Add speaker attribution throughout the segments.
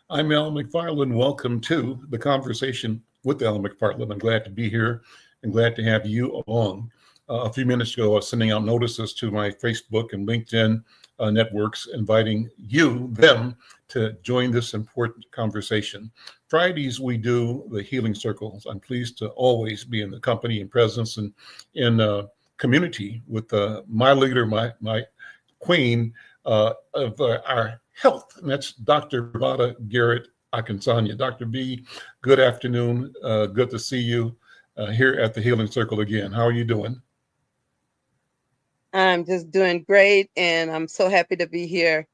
Speaker 1: I'm Al McFarlane. Welcome to the conversation with Al McFarlane. I'm glad to be here and glad to have you along. A few minutes ago, I was sending out notices to my Facebook and LinkedIn networks, inviting them, to join this important conversation. Fridays, we do the healing circles. I'm pleased to always be in the company and presence and in community with my leader, my queen of our health, and that's Dr. BraVada Garrett-Akinsanya. Dr. B, good afternoon. Good to see you here at the Healing Circle again. How are you doing?
Speaker 2: I'm just doing great, and I'm so happy to be here.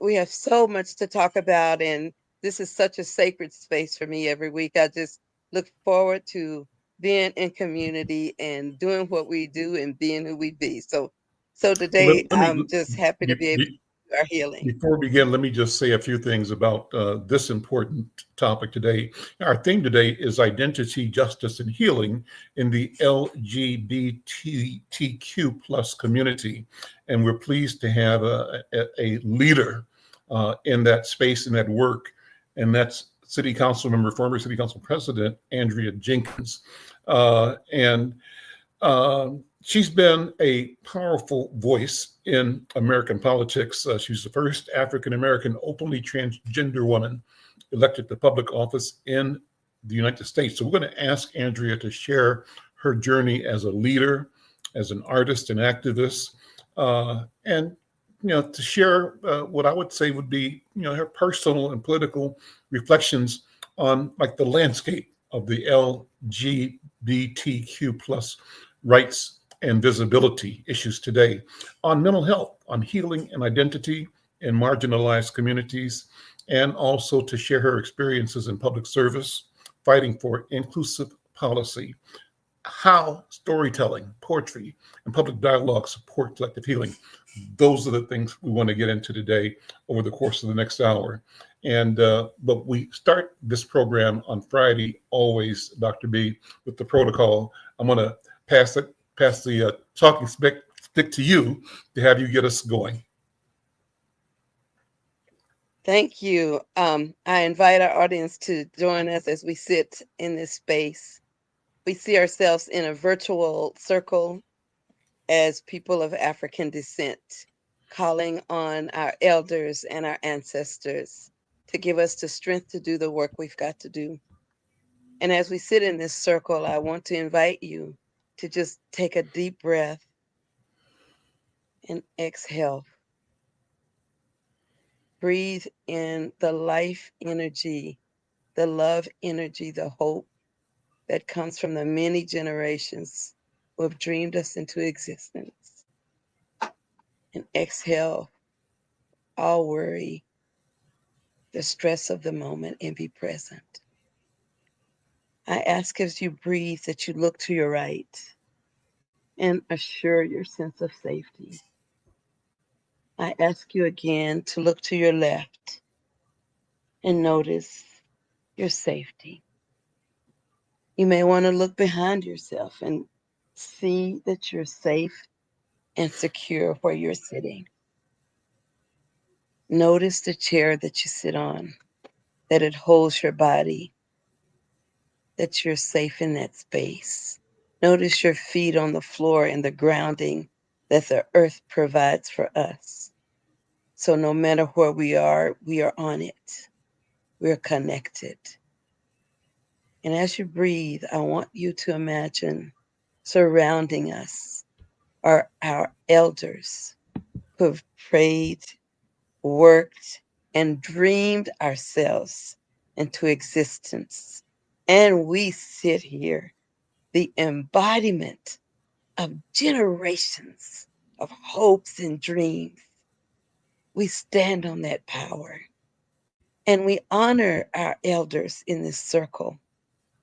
Speaker 2: We have so much to talk about, and this is such a sacred space for me every week. I just look forward to being in community and doing what we do and being who we be. So
Speaker 1: Let,
Speaker 2: today
Speaker 1: let me,
Speaker 2: I'm just happy to
Speaker 1: be,
Speaker 2: be able
Speaker 1: be,
Speaker 2: to do our healing.
Speaker 1: Before we begin, let me just say a few things about this important topic today. Our theme today is identity, justice, and healing in the LGBTQ plus community. And we're pleased to have a leader in that space, in that work, and that's City Council member, former City Council President, Andrea Jenkins. And She's been a powerful voice in American politics. She's the first African American openly transgender woman elected to public office in the United States. So we're going to ask Andrea to share her journey as a leader, as an artist and activist, and to share what I would say would be her personal and political reflections on like the landscape of the LGBTQ plus rights and visibility issues today, on mental health, on healing and identity in marginalized communities, and also to share her experiences in public service, fighting for inclusive policy, how storytelling, poetry, and public dialogue support collective healing. Those are the things we want to get into today over the course of the next hour. And but we start this program on Friday, always, Dr. B, with the protocol. I'm going to pass the talking stick to you to have you get us going.
Speaker 2: Thank you. I invite our audience to join us as we sit in this space. We see ourselves in a virtual circle as people of African descent, calling on our elders and our ancestors to give us the strength to do the work we've got to do. And as we sit in this circle, I want to invite you to just take a deep breath and exhale. Breathe in the life energy, the love energy, the hope that comes from the many generations who have dreamed us into existence. And exhale all worry, the stress of the moment, and be present. I ask as you breathe that you look to your right and assure your sense of safety. I ask you again to look to your left and notice your safety. You may want to look behind yourself and see that you're safe and secure where you're sitting. Notice the chair that you sit on, that it holds your body, that you're safe in that space. Notice your feet on the floor and the grounding that the earth provides for us. So no matter where we are on it. We're connected. And as you breathe, I want you to imagine surrounding us are our elders who have prayed, worked, and dreamed ourselves into existence. And we sit here, the embodiment of generations of hopes and dreams. We stand on that power and we honor our elders in this circle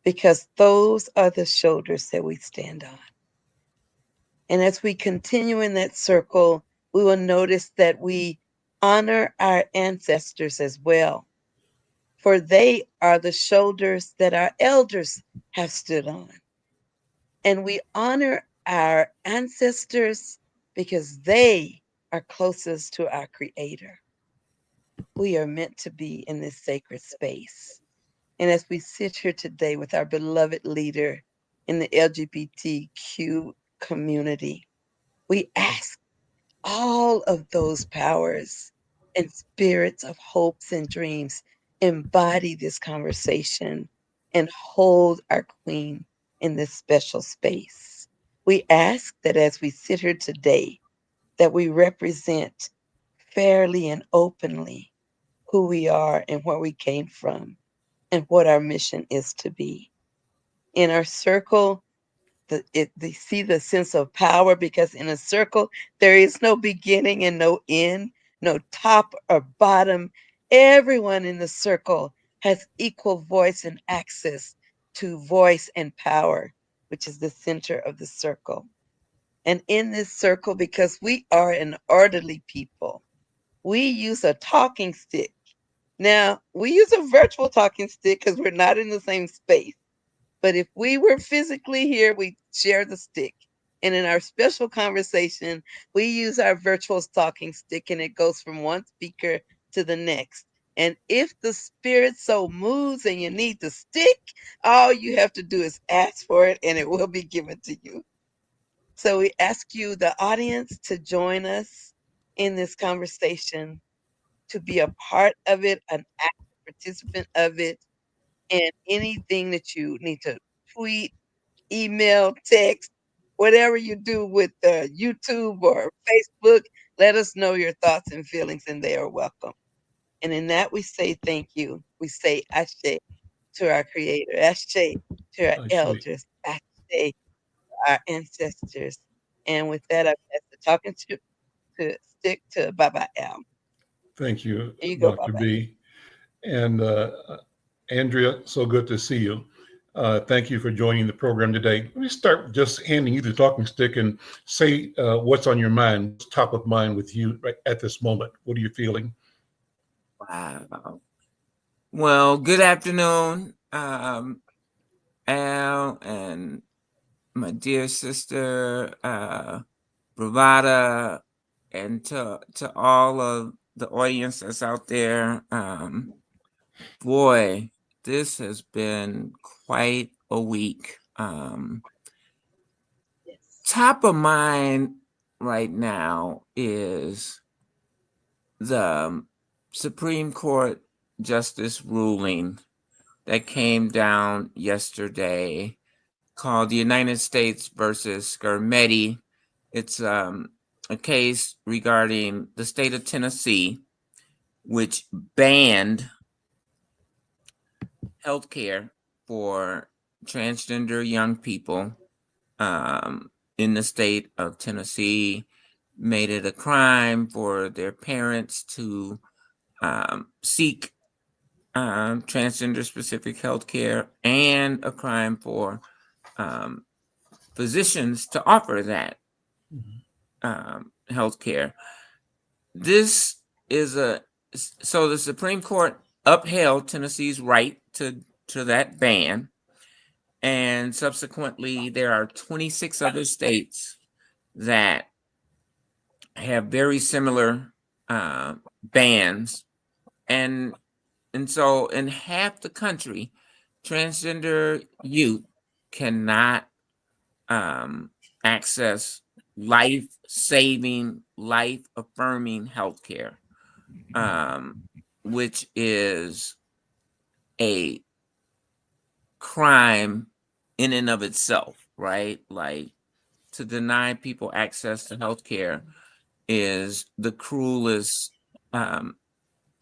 Speaker 2: because those are the shoulders that we stand on. And as we continue in that circle, we will notice that we honor our ancestors as well, for they are the shoulders that our elders have stood on. And we honor our ancestors because they are closest to our Creator. We are meant to be in this sacred space. And as we sit here today with our beloved leader in the LGBTQ community, we ask all of those powers and spirits of hopes and dreams embody this conversation and hold our queen in this special space. We ask that as we sit here today, that we represent fairly and openly who we are and where we came from and what our mission is to be. In our circle, they see the sense of power because in a circle, there is no beginning and no end, no top or bottom. Everyone in the circle has equal voice and access to voice and power, which is the center of the circle. And in this circle, because we are an orderly people, we use a talking stick. Now, we use a virtual talking stick because we're not in the same space. But if we were physically here, we share the stick. And in our special conversation, we use our virtual talking stick and it goes from one speaker to the next. And if the spirit so moves and you need the stick, all you have to do is ask for it and it will be given to you. So we ask you, the audience, to join us in this conversation, to be a part of it, an active participant of it, and anything that you need to tweet, email, text, whatever you do with YouTube or Facebook, let us know your thoughts and feelings, and they are welcome. And in that, we say thank you. We say Ashe to our Creator, Ashe to our
Speaker 1: I see.
Speaker 2: elders, Ashe to our ancestors. And with that, I pass the talking to stick to Baba Al.
Speaker 1: Thank you,
Speaker 2: Here you go,
Speaker 1: Dr.
Speaker 2: Baba.
Speaker 1: B. And Andrea, so good to see you. Thank you for joining the program today. Let me start with just handing you the talking stick and say what's on your mind, what's top of mind with you right at this moment. What are you feeling?
Speaker 3: Wow. Well, good afternoon, Al and my dear sister, BraVada, and to all of the audience that's out there. Boy, this has been quite a week.
Speaker 2: Yes.
Speaker 3: Top of mind right now is the Supreme Court justice ruling that came down yesterday called the United States versus Skermeti. It's a case regarding the state of Tennessee, which banned healthcare for transgender young people in the state of Tennessee, made it a crime for their parents to seek transgender specific health care, and a crime for physicians to offer that health care. This is so the Supreme Court upheld Tennessee's right to that ban, and subsequently there are 26 other states that have very similar bans, and so in half the country, transgender youth cannot access life-saving, life-affirming healthcare, which is a crime in and of itself, right? Like, to deny people access to healthcare is the cruelest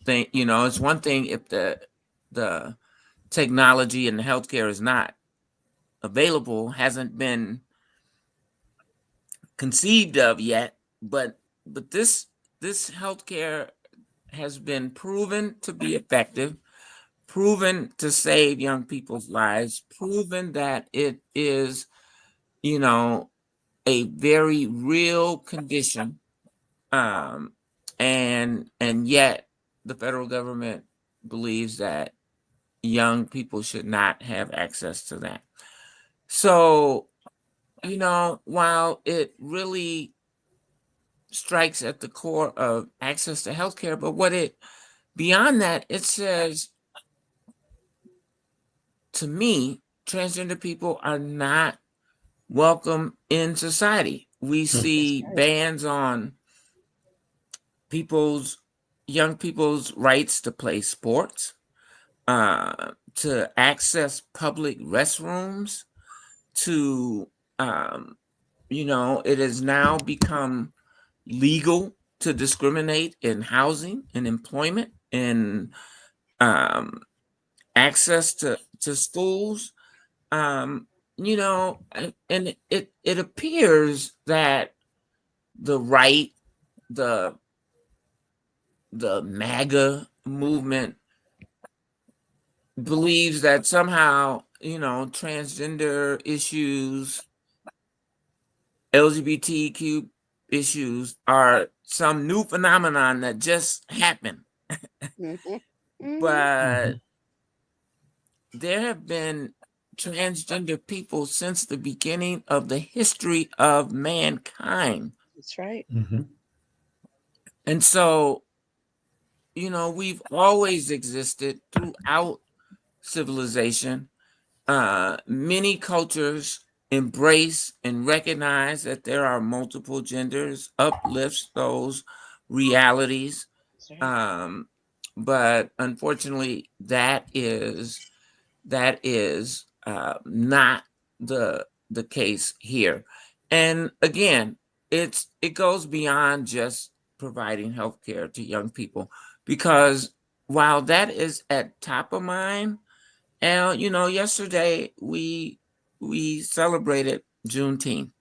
Speaker 3: thing. You know, it's one thing if the technology and the healthcare is not available, hasn't been conceived of yet, but this healthcare has been proven to be effective, proven to save young people's lives, proven that it is, you know, a very real condition, and yet the federal government believes that young people should not have access to that. So, you know, while it really strikes at the core of access to healthcare, but what it beyond that, it says, to me, transgender people are not welcome in society. We see bans on young people's rights to play sports, to access public restrooms, to, it has now become legal to discriminate in housing and employment and access to schools. And it appears that the right, the MAGA movement believes that somehow, transgender issues, LGBTQ issues are some new phenomenon that just happened. But there have been transgender people since the beginning of the history of mankind.
Speaker 2: That's right.
Speaker 3: And so, we've always existed throughout civilization. Many cultures embrace and recognize that there are multiple genders, uplifts those realities. But unfortunately, that is not the case here. And again, it goes beyond just providing healthcare to young people, because while that is at top of mind, and yesterday we celebrated Juneteenth,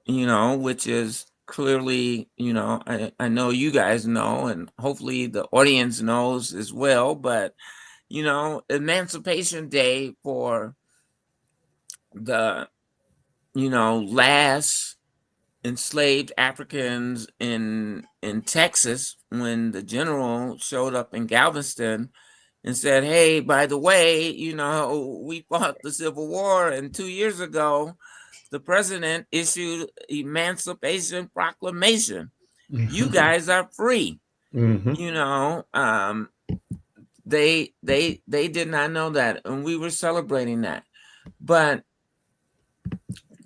Speaker 3: which is clearly, I know you guys know, and hopefully the audience knows as well, but Emancipation Day for the last enslaved Africans in Texas, when the general showed up in Galveston and said, hey, by the way, we fought the Civil War, and 2 years ago the president issued Emancipation Proclamation. You guys are free. They did not know that, and we were celebrating that. But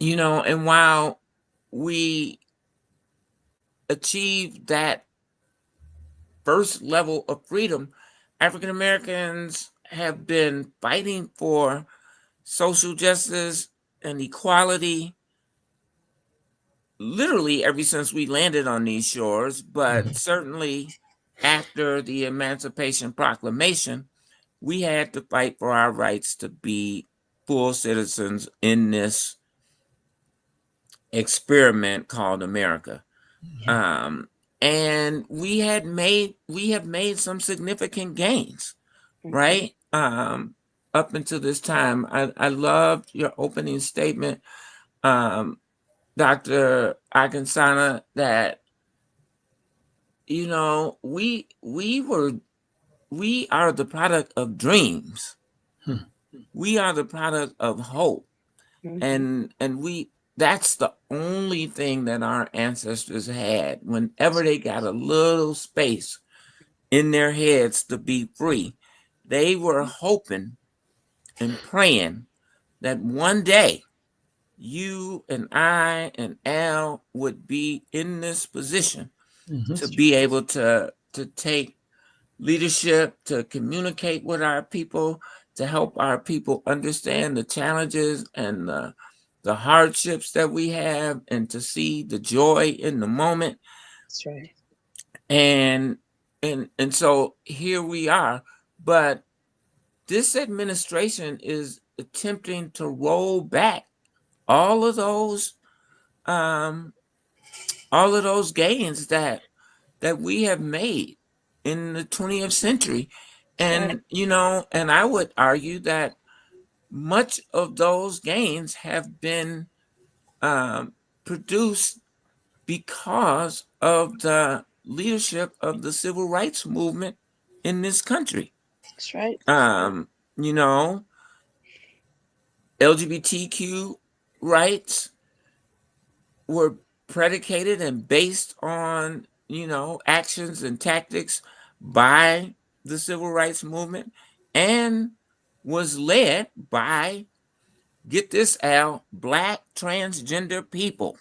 Speaker 3: and while we achieved that first level of freedom, African Americans have been fighting for social justice and equality literally ever since we landed on these shores, but certainly after the Emancipation Proclamation, we had to fight for our rights to be full citizens in this experiment called America. And we have made some significant gains, right? Up until this time. I loved your opening statement, Dr. Akinsanya, that we are the product of dreams. We are the product of hope. And that's the only thing that our ancestors had whenever they got a little space in their heads to be free. They were hoping and praying that one day you and I and Al would be in this position to be able to take leadership, to communicate with our people, to help our people understand the challenges and the hardships that we have, and to see the joy in the moment.
Speaker 2: That's right.
Speaker 3: And so here we are. But this administration is attempting to roll back all of those gains that we have made in the 20th century. And and I would argue that much of those gains have been produced because of the leadership of the civil rights movement in this country.
Speaker 2: That's right.
Speaker 3: LGBTQ rights were predicated and based on, actions and tactics by the civil rights movement and was led by, get this, Al, Black transgender people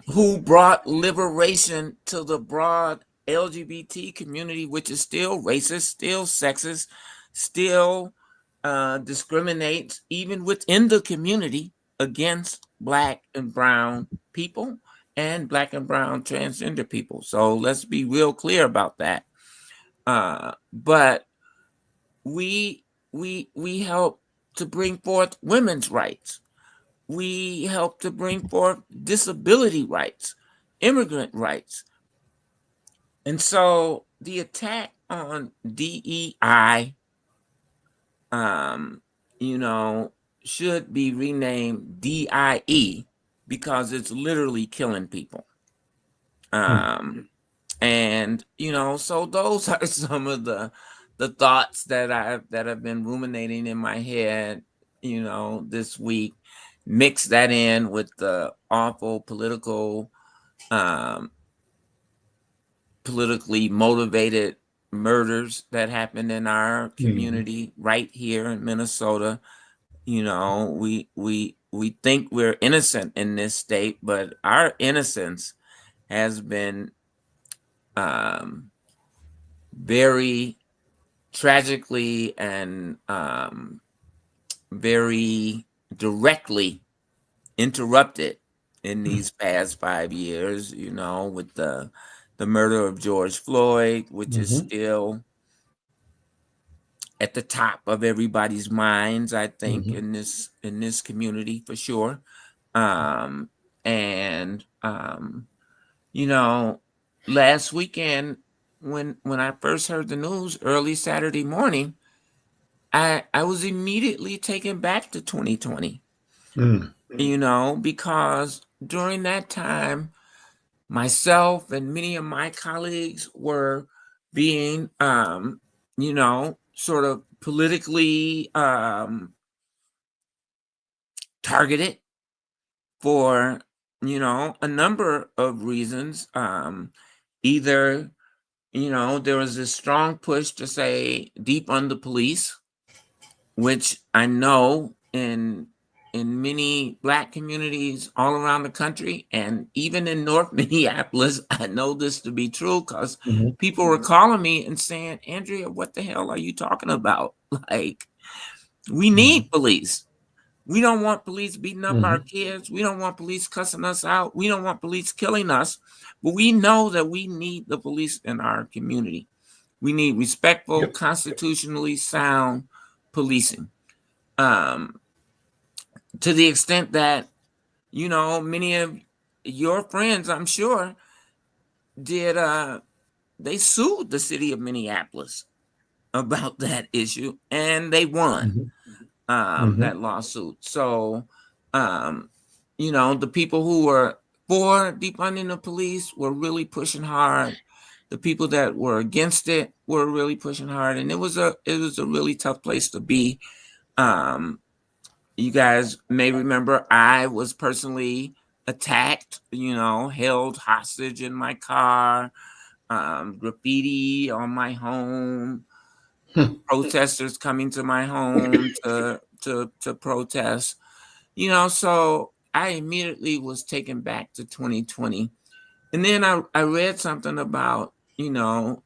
Speaker 3: who brought liberation to the broad LGBT community, which is still racist, still sexist, still discriminates even within the community against Black and brown people and Black and brown transgender people. So let's be real clear about that. But we help to bring forth women's rights. We help to bring forth disability rights, immigrant rights. And so the attack on DEI, should be renamed DIE because it's literally killing people. And, so those are some of the thoughts that have been ruminating in my head, this week. Mix that in with the awful politically motivated murders that happened in our community right here in Minnesota. We think we're innocent in this state, but our innocence has been very tragically and very directly interrupted in these past 5 years, with the murder of George Floyd, which is still at the top of everybody's minds, I think, in this community for sure. Last weekend when I first heard the news early Saturday morning, I was immediately taken back to 2020. Because during that time, myself and many of my colleagues were being, sort of politically targeted for, a number of reasons. Either, there was this strong push to say defund the police, which I know in many Black communities all around the country, and even in North Minneapolis, I know this to be true because people were calling me and saying, Andrea, what the hell are you talking about? Like, we need police. We don't want police beating up our kids. We don't want police cussing us out. We don't want police killing us. But we know that we need the police in our community. We need respectful, constitutionally sound policing. To the extent that, many of your friends, I'm sure, they sued the city of Minneapolis about that issue, and they won that lawsuit. So, the people who were for defunding the police were really pushing hard. The people that were against it were really pushing hard, and it was a really tough place to be. You guys may remember I was personally attacked, held hostage in my car, graffiti on my home, protesters coming to my home to protest, so I immediately was taken back to 2020. And then I read something about, the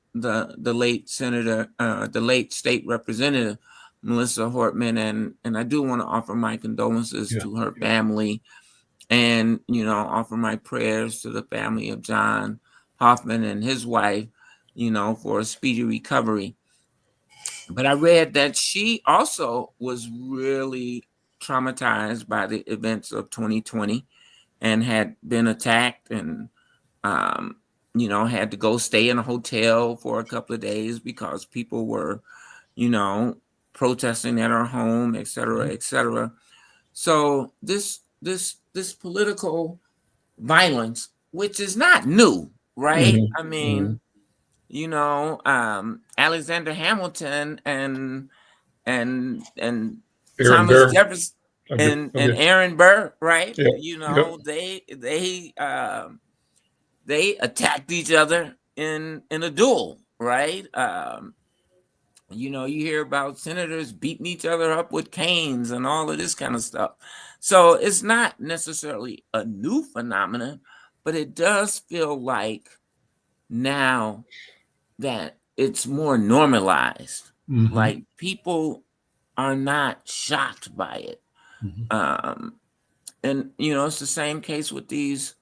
Speaker 3: late senator, the late state representative, Melissa Hortman, and I do want to offer my condolences to her family and, offer my prayers to the family of John Hoffman and his wife, for a speedy recovery. But I read that she also was really traumatized by the events of 2020 and had been attacked and, had to go stay in a hotel for a couple of days because people were, protesting at her home, et cetera, et cetera. So this political violence, which is not new, right? I mean, Alexander Hamilton and Thomas Jefferson and Aaron Burr, right? They attacked each other in a duel, right? You know, you hear about senators beating each other up with canes and all of this kind of stuff. So it's not necessarily a new phenomenon, but it does feel like now that it's more normalized.
Speaker 1: Mhm.
Speaker 3: Like people are not shocked by it.
Speaker 1: Mhm.
Speaker 3: And you know, it's the same case with these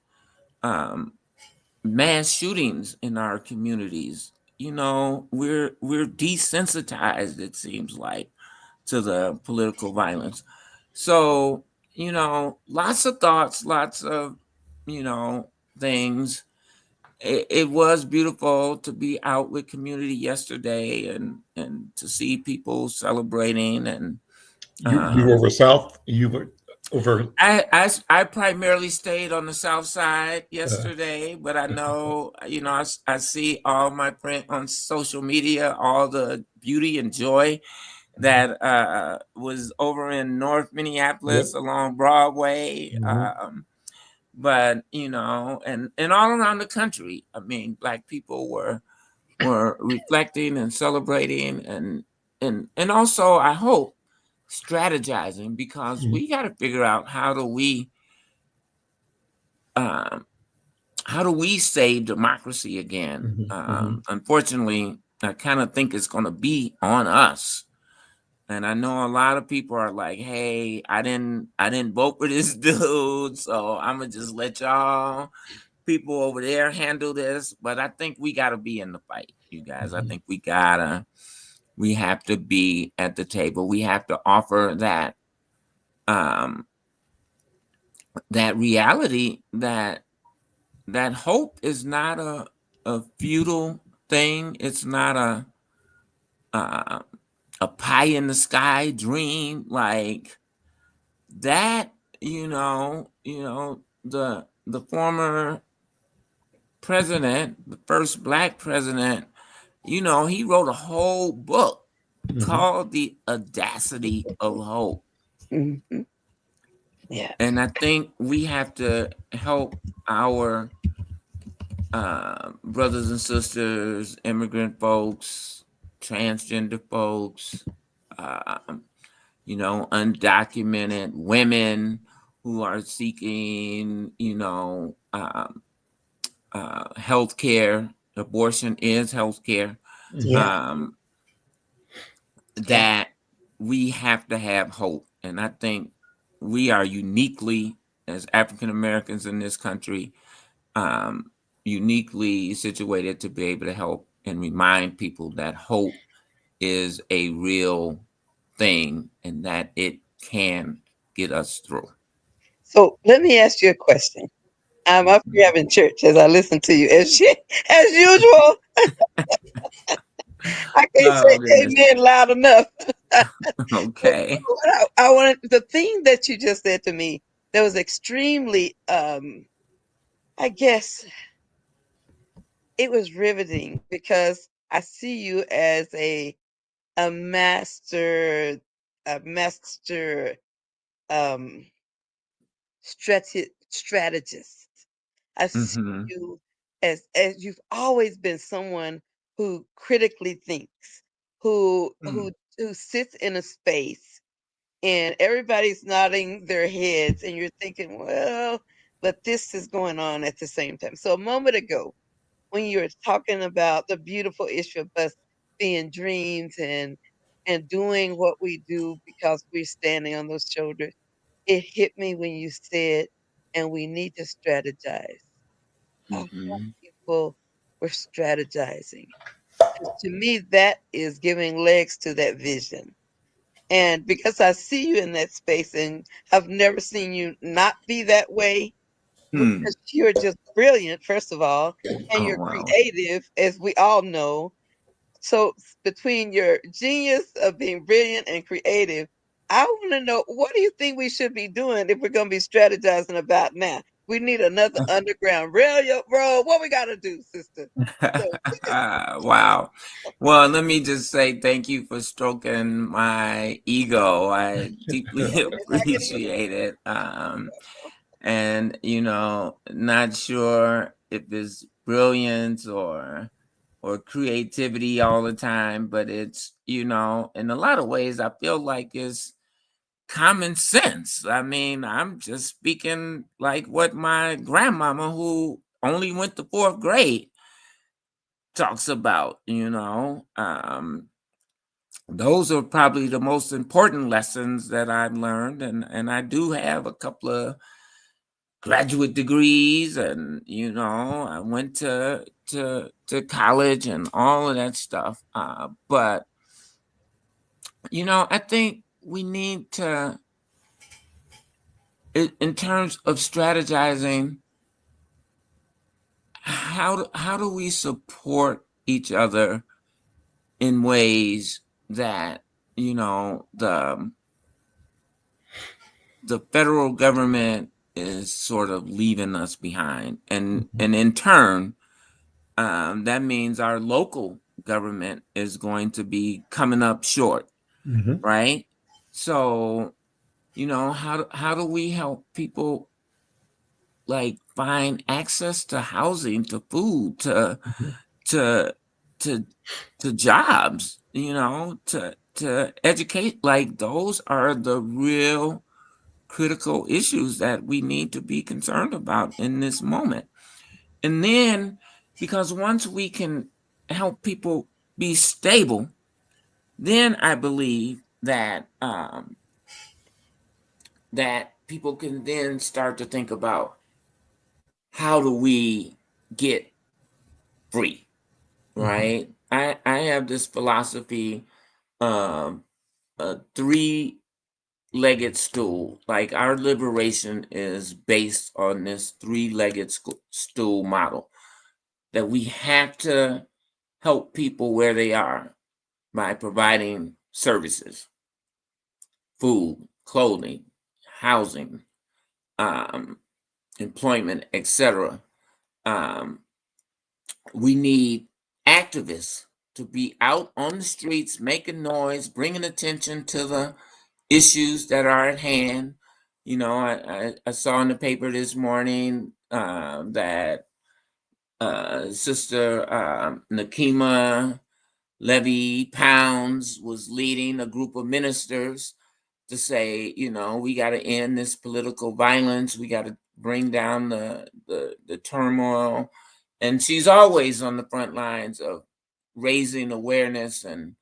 Speaker 3: um, mass shootings in our communities. You know, we're desensitized, it seems like, to the political violence. So, you know, lots of thoughts, lots of, you know, things. It was beautiful to be out with community yesterday and to see people celebrating and
Speaker 1: You were over south. You were over.
Speaker 3: I primarily stayed on the south side
Speaker 1: Uh,
Speaker 3: yesterday, but I know, you know, I see all my print on social media, all the beauty and joy that was over in North
Speaker 1: yep.
Speaker 3: Minneapolis along Broadway.
Speaker 1: Mhm.
Speaker 3: But you know, and all around the country. I mean, Black people were reflecting and celebrating and also I hope strategizing because
Speaker 1: Mhm.
Speaker 3: we got to figure out um, how do we save democracy again?
Speaker 1: Mhm. Mhm.
Speaker 3: Unfortunately, I kind of think it's going to be on us. And I know a lot of people are like, "Hey, I didn't vote for this dude, so I'm gonna just let y'all people over there handle this." But I think we got to be in the fight, you guys. I
Speaker 1: Mhm.
Speaker 3: think we have to be at the table. We have to offer um that reality that hope is not a futile thing. It's not uh, a pie in the sky dream like that. The former president, the first Black president, you know, he wrote a whole book
Speaker 1: Mhm.
Speaker 3: called The Audacity of Hope.
Speaker 2: Mm-hmm. Yeah.
Speaker 3: And I think we have to help our brothers and sisters, immigrant folks, transgender folks, um, you know, undocumented women who are seeking, you know, health care. Abortion is health care.
Speaker 2: Yeah.
Speaker 3: Um,
Speaker 2: Yeah.
Speaker 3: that we have to have hope. And I think we are uniquely, as African Americans in this country, um, uniquely situated to be able to help and remind people that hope is a real thing and that it can get us through.
Speaker 2: So let me ask you a question. I'm up here
Speaker 3: Mhm.
Speaker 2: having church as I listen to you. As usual, I can't say
Speaker 3: Oh, goodness.
Speaker 2: amen loud enough. But
Speaker 3: Okay.
Speaker 2: what I wanted the thing that you just said to me that was extremely I guess it was riveting because I see you as a master a master um strategist. I see
Speaker 3: Hmm.
Speaker 2: you as you've always been someone who critically thinks, who sits in a space and everybody's nodding their heads and you're thinking, well, but this is going on at the same time. So a moment ago, when you were talking about the beautiful issue of us being dreams and doing what we do because we're standing on those shoulders, it hit me when you said, and we need to strategize. A lot of
Speaker 3: Hmm.
Speaker 2: people were strategizing. And to me, that is giving legs to that vision. And because I see you in that space and I've never seen you not be that way,
Speaker 3: Hmm.
Speaker 2: because you're just brilliant, first of all, and
Speaker 3: Oh,
Speaker 2: you're
Speaker 3: wow.
Speaker 2: creative, as we all know. So between your genius of being brilliant and creative, I want to know what do you think we should be doing if we're going to be strategizing about now? We need another underground railroad. What we got to do, sister? So
Speaker 3: Wow. Well, let me just say thank you for stroking my ego. I deeply
Speaker 2: I can
Speaker 3: appreciate it. And, you know, not sure if it's brilliance or creativity all the time, but it's, in a lot of ways, I feel like it's common sense. I mean, I'm just speaking like what my grandmama, who only went to fourth grade, talks about. Those are probably the most important lessons that I've learned, and I do have a couple of graduate degrees, and I went to college and all of that stuff. But I think we need to, in terms of strategizing, how do we support each other in ways that the federal government is sort of leaving us behind, and in turn, that means our local government is going to be coming up short, right? So, how do we help people like find access to housing, to food, to jobs, to educate? Like, those are the real critical issues that we need to be concerned about in this moment. And then, because once we can help people be stable, then I believe that that people can then start to think about, how do we get free, right? I have this philosophy, a three-legged stool. Like, our liberation is based on this three-legged stool model, that we have to help people where they are by providing services, food, clothing, housing, employment, etc. We need activists to be out on the streets, making noise, bringing attention to the issues that are at hand. I saw in the paper this morning that Sister Nakima Levy Pounds was leading a group of ministers to say, we got to end this political violence. We got to bring down the turmoil. And she's always on the front lines of raising awareness and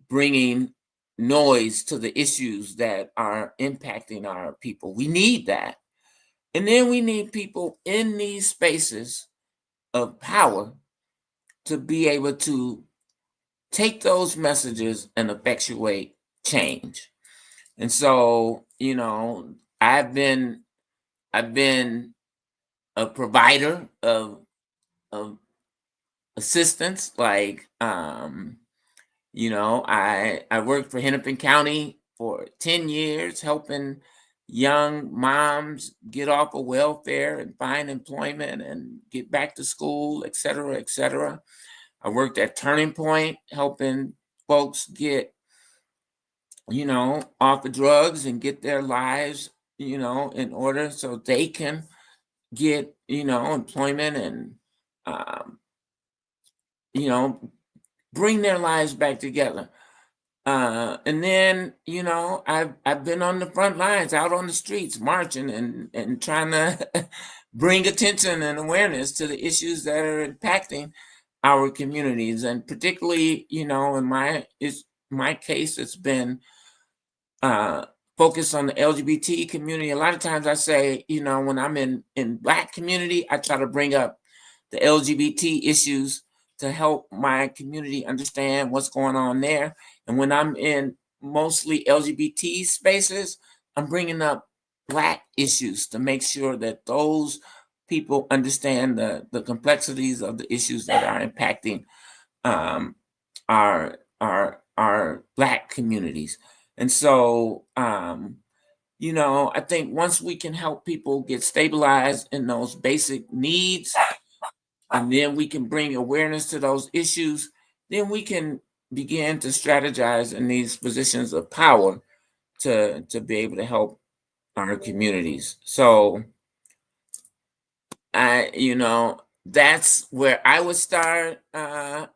Speaker 3: bringing noise to the issues that are impacting our people. We need that. And then we need people in these spaces of power to be able to take those messages and effectuate change. And so, I've been a provider of assistance. Like, I worked for Hennepin County for 10 years, helping young moms get off of welfare and find employment and get back to school, et cetera, et cetera. I worked at Turning Point, helping folks get, off of drugs and get their lives, in order so they can get, employment and, bring their lives back together. And then, I've been on the front lines, out on the streets, marching and trying to bring attention and awareness to the issues that are impacting our communities. And particularly, in my case, it's been focused on the LGBT community. A lot of times I say, when I'm in Black community, I try to bring up the LGBT issues to help my community understand what's going on there. And when I'm in mostly LGBT spaces, I'm bringing up Black issues to make sure that those people understand the complexities of the issues that are impacting our Black communities. And so, I think once we can help people get stabilized in those basic needs, and then we can bring awareness to those issues, then we can begin to strategize in these positions of power to be able to help our communities. So that's where I would start, Dr.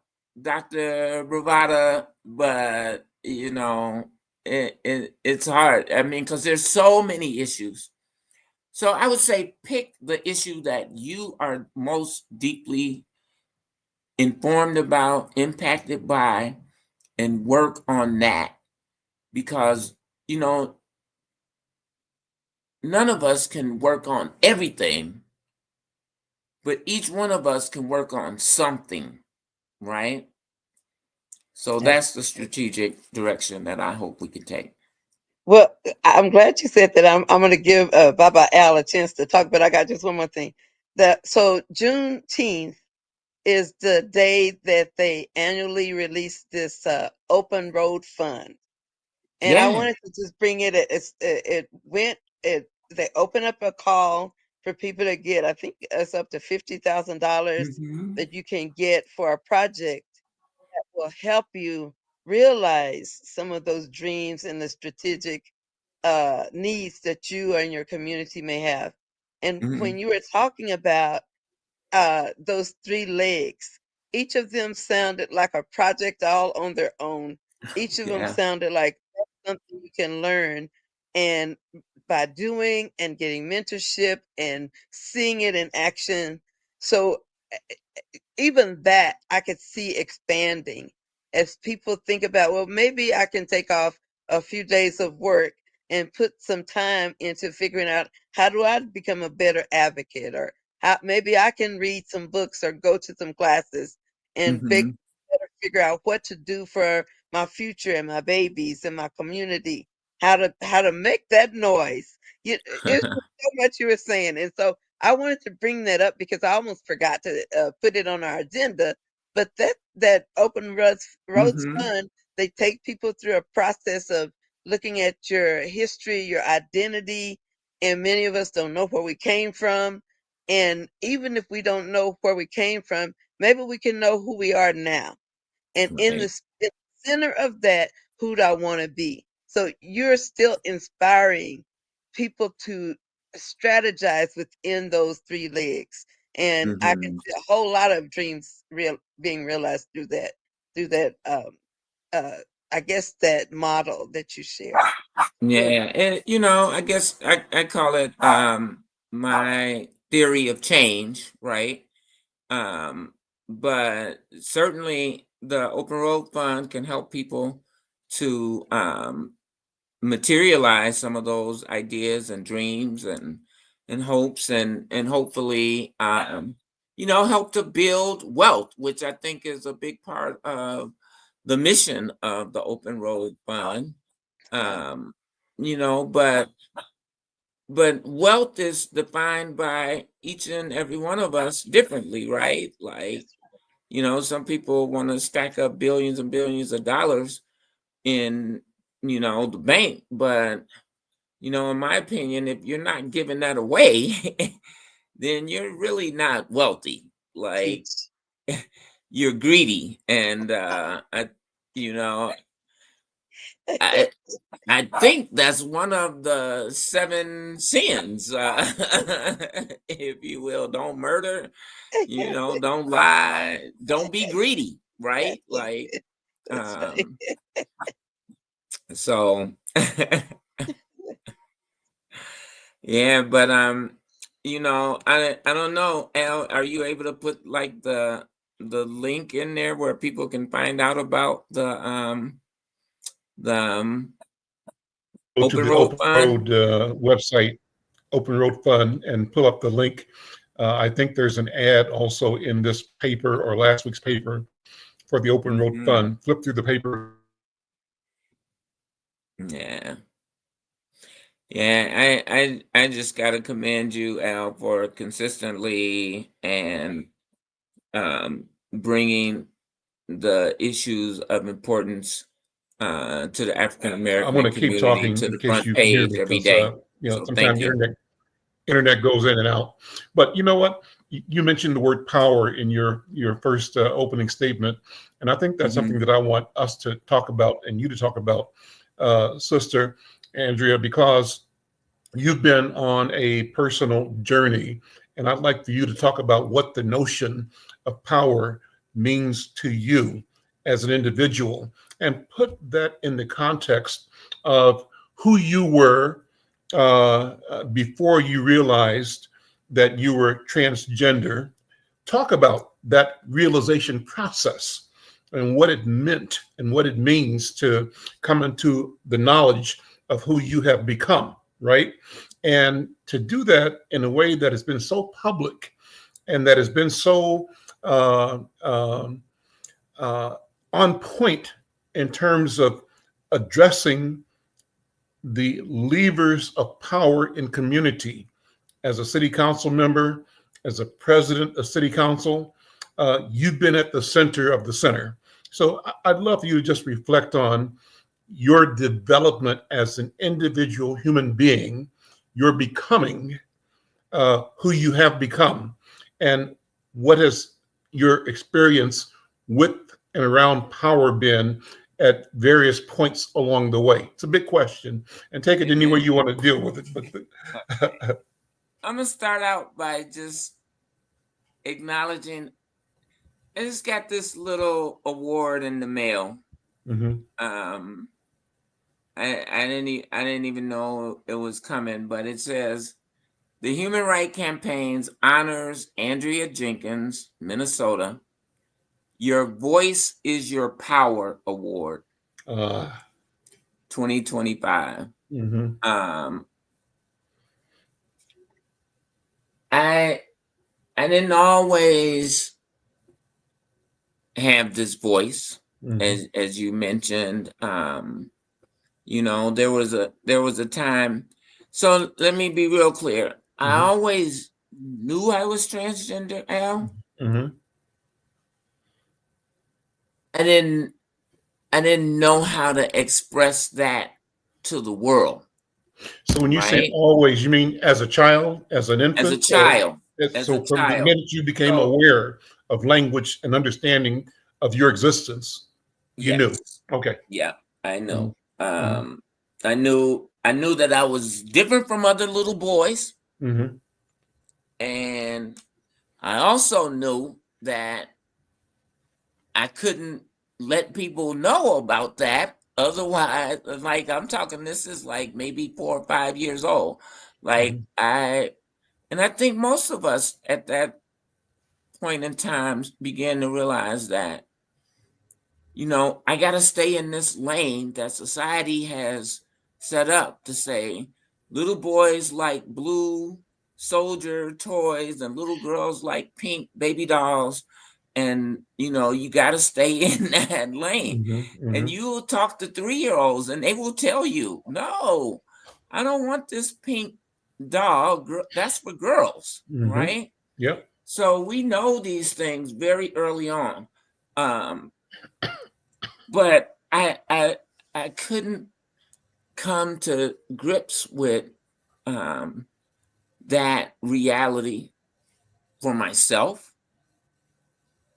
Speaker 3: BraVada, but it's hard. I mean, because there's so many issues. So I would say pick the issue that you are most deeply informed about, impacted by, and work on that. Because, none of us can work on everything, but each one of us can work on something, right? So that's the strategic direction that I hope we can take.
Speaker 2: Well, I'm glad you said that. I'm going to give Baba Al a chance to talk, but I got just one more thing. So Juneteenth is the day that they annually release this open road fund, and I
Speaker 3: Yeah.
Speaker 2: wanted to just bring it. They open up a call for people to get. I think it's up to $50,000
Speaker 3: Mm-hmm.
Speaker 2: that you can get for a project that will help you realize some of those dreams and the strategic needs that you and your community may have. And
Speaker 3: Mm-hmm.
Speaker 2: when you were talking about those three legs, each of them sounded like a project all on their own. Each of them
Speaker 3: Yeah.
Speaker 2: sounded like something you can learn. And by doing and getting mentorship and seeing it in action. So even that I could see expanding as people think about, well, maybe I can take off a few days of work and put some time into figuring out how do I become a better advocate, or how maybe I can read some books or go to some classes and
Speaker 3: Mm-hmm.
Speaker 2: better figure out what to do for my future and my babies and my community, how to make that noise. It's just so much you were saying, and so I wanted to bring that up because I almost forgot to put it on our agenda. But that Open Roads
Speaker 3: Mm-hmm.
Speaker 2: Fund, they take people through a process of looking at your history, your identity, and many of us don't know where we came from. And even if we don't know where we came from, maybe we can know who we are now. And in
Speaker 3: Right.
Speaker 2: the center of that, who do I want to be? So you're still inspiring people to strategize within those three legs. And I can
Speaker 3: Mm-hmm.
Speaker 2: see a whole lot of dreams being realized through that uh I guess that model that you shared. So
Speaker 3: Yeah. And I guess I call it my theory of change, right? Um, but certainly the Open Road Fund can help people to materialize some of those ideas and dreams and hopes, and hopefully help to build wealth, which I think is a big part of the mission of the Open Road Fund.
Speaker 2: yeah,
Speaker 3: um but wealth is defined by each and every one of us differently, right? Like,
Speaker 2: that's
Speaker 3: some people want to stack up billions and billions of dollars in the bank, but in my opinion, if you're not giving that away, then you're really not wealthy. Like,
Speaker 2: teach.
Speaker 3: you're greedy. And you know, I I think that's one of the seven sins, if you will. Don't murder, don't lie, don't be greedy, right? Like,
Speaker 2: That's right.
Speaker 3: um, so yeah, but I don't know, Al, are you able to put like the link in there where people can find out about the
Speaker 1: Go to
Speaker 3: Open
Speaker 1: the
Speaker 3: Road
Speaker 1: Open
Speaker 3: Fund?
Speaker 1: Road website, Open Road Fund, and pull up the link. I think there's an ad also in this paper or last week's paper for the Open Road
Speaker 3: Hmm.
Speaker 1: Fund. Flip through the paper.
Speaker 3: Yeah. Yeah, I just gotta commend you, Al, for consistently and bringing the issues of importance to the African
Speaker 1: I'm
Speaker 3: American
Speaker 1: going to keep
Speaker 3: community
Speaker 1: talking
Speaker 3: to
Speaker 1: in
Speaker 3: the
Speaker 1: case
Speaker 3: front
Speaker 1: you can hear
Speaker 3: page
Speaker 1: me
Speaker 3: every
Speaker 1: because
Speaker 3: day. So thank
Speaker 1: sometimes the
Speaker 3: you.
Speaker 1: internet goes in and out. But you know what? You mentioned the word power in your first opening statement, and I think that's something
Speaker 3: Hmm.
Speaker 1: that I want us to talk about and you to talk about, Sister Andrea, because you've been on a personal journey And I'd like for you to talk about what the notion of power means to you as an individual, and put that in the context of who you were before you realized that you were transgender. Talk about that realization process and what it meant and what it means to come into the knowledge of who you have become, right? And to do that in a way that has been so public and that has been so on point in terms of addressing the levers of power in community. As a city council member, as a president of city council, you've been at the center of the center. So I'd love for you to just reflect on your development as an individual human being, your becoming who you have become, and what has your experience with and around power been at various points along the way. It's a big question, and take it any way you want to deal with it. But
Speaker 3: I'm gonna start out by just acknowledging I just got this little award in the mail.
Speaker 1: Mhm.
Speaker 3: I didn't even know it was coming, but it says the Human Rights Campaign's honors Andrea Jenkins, Minnesota. Your Voice is Your Power Award, 2025.
Speaker 1: Mhm.
Speaker 3: I didn't always have this voice,
Speaker 1: Mhm.
Speaker 3: as you mentioned. You know, there was a time. So let me be real clear. I
Speaker 1: Mhm.
Speaker 3: always knew I was transgender, Al.
Speaker 1: Mhm.
Speaker 3: I didn't know how to express that to the world,
Speaker 1: So when you say
Speaker 3: right?
Speaker 1: always, you mean as a child, as an
Speaker 3: As a
Speaker 1: infant, or
Speaker 3: child, as a
Speaker 1: so from the
Speaker 3: child.
Speaker 1: minute you became
Speaker 3: So
Speaker 1: aware of language and understanding of your existence, you knew.
Speaker 3: yes,
Speaker 1: Okay.
Speaker 3: yeah, I
Speaker 1: Mhm.
Speaker 3: know.
Speaker 1: Mhm.
Speaker 3: I knew that I was different from other little boys,
Speaker 1: Mhm.
Speaker 3: and I also knew that I couldn't let people know about that. Otherwise, like I'm talking, this is like maybe 4 or 5 years old. Like
Speaker 1: Mhm.
Speaker 3: and I think most of us at that point in time began to realize that, I got to stay in this lane that society has set up to say little boys like blue soldier toys and little girls like pink baby dolls. And, you got to stay in that lane.
Speaker 1: Mhm.
Speaker 3: And
Speaker 1: Mhm.
Speaker 3: you'll talk to 3-year-olds and they will tell you, no, I don't want this pink doll. That's for girls,
Speaker 1: Mhm.
Speaker 3: right?
Speaker 1: Yep.
Speaker 3: So we know these things very early on. Um, but I couldn't come to grips with that reality for myself.